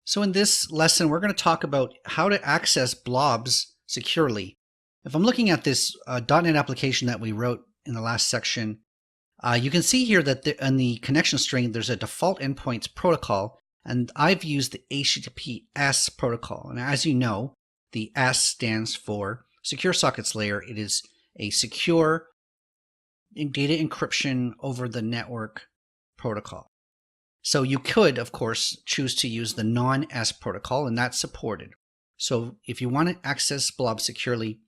So in this lesson, we're going to talk about how to access blobs securely. If I'm looking at this .NET application that we wrote in the last section, you can see here that in the connection string, there's a default endpoints protocol, and I've used the HTTPS protocol. And as you know, the S stands for Secure Sockets Layer. It is a secure data encryption over the network protocol. So you could, of course, choose to use the non-S protocol, and that's supported. So if you want to access blobs securely,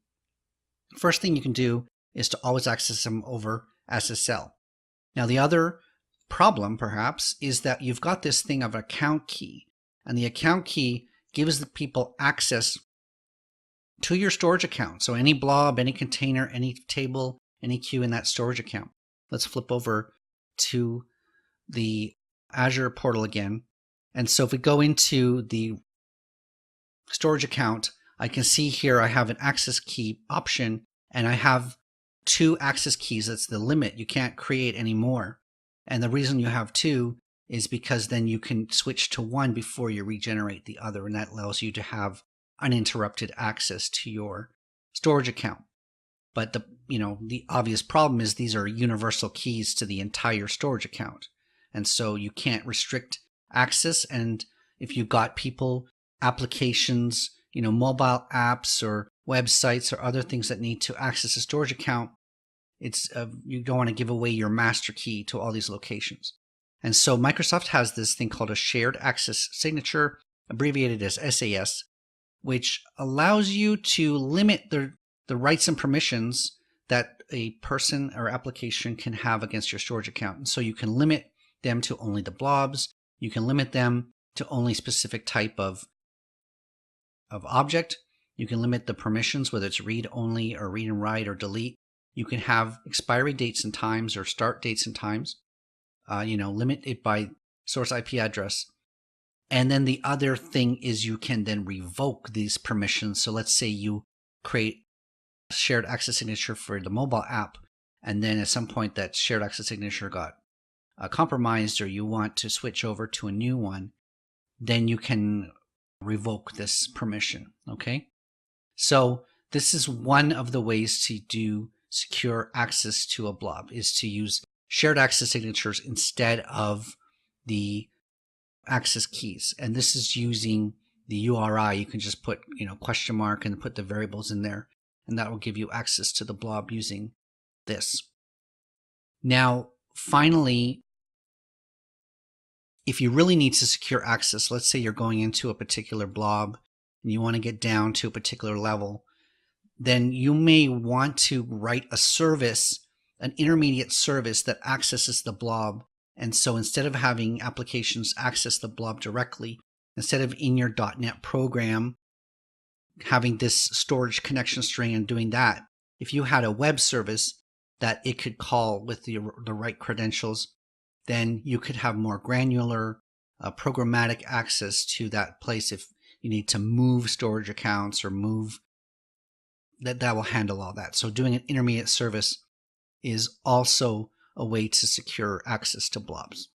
first thing you can do is to always access them over SSL. Now, the other problem, perhaps, is that you've got this thing of account key, and the account key gives the people access to your storage account. So any blob, any container, any table, any queue in that storage account. Let's flip over to the Azure portal again. And so if we go into the storage account, I can see here I have an access key option, and I have 2 access keys. That's the limit. You can't create any more. And the reason you have 2 is because then you can switch to 1 before you regenerate the other, and that allows you to have uninterrupted access to your storage account. But the obvious problem is these are universal keys to the entire storage account. And so you can't restrict access. And if you've got people, applications, mobile apps or websites or other things that need to access a storage account, you don't want to give away your master key to all these locations. And so Microsoft has this thing called a shared access signature, abbreviated as SAS, which allows you to limit the rights and permissions that a person or application can have against your storage account. And so you can limit them to only the blobs. You can limit them to only specific type of object. You can limit the permissions, whether it's read only or read and write or delete. You can have expiry dates and times or start dates and times. Limit it by source IP address. And then the other thing is you can then revoke these permissions. So let's say you create a shared access signature for the mobile app, and then at some point that shared access signature got compromised, or you want to switch over to a new one, then you can revoke this permission. Okay, so this is one of the ways to do secure access to a blob, is to use shared access signatures instead of the access keys. And this is using the URI. You can just put question mark and put the variables in there, and that will give you access to the blob using this. Now, finally, if you really need to secure access, let's say you're going into a particular blob and you want to get down to a particular level, then you may want to write a service, an intermediate service that accesses the blob. And so instead of having applications access the blob directly, instead of in your .NET program having this storage connection string and doing that, if you had a web service that it could call with the right credentials, then you could have more granular programmatic access to that place. If you need to move storage accounts or move, that will handle all that. So doing an intermediate service is also a way to secure access to blobs.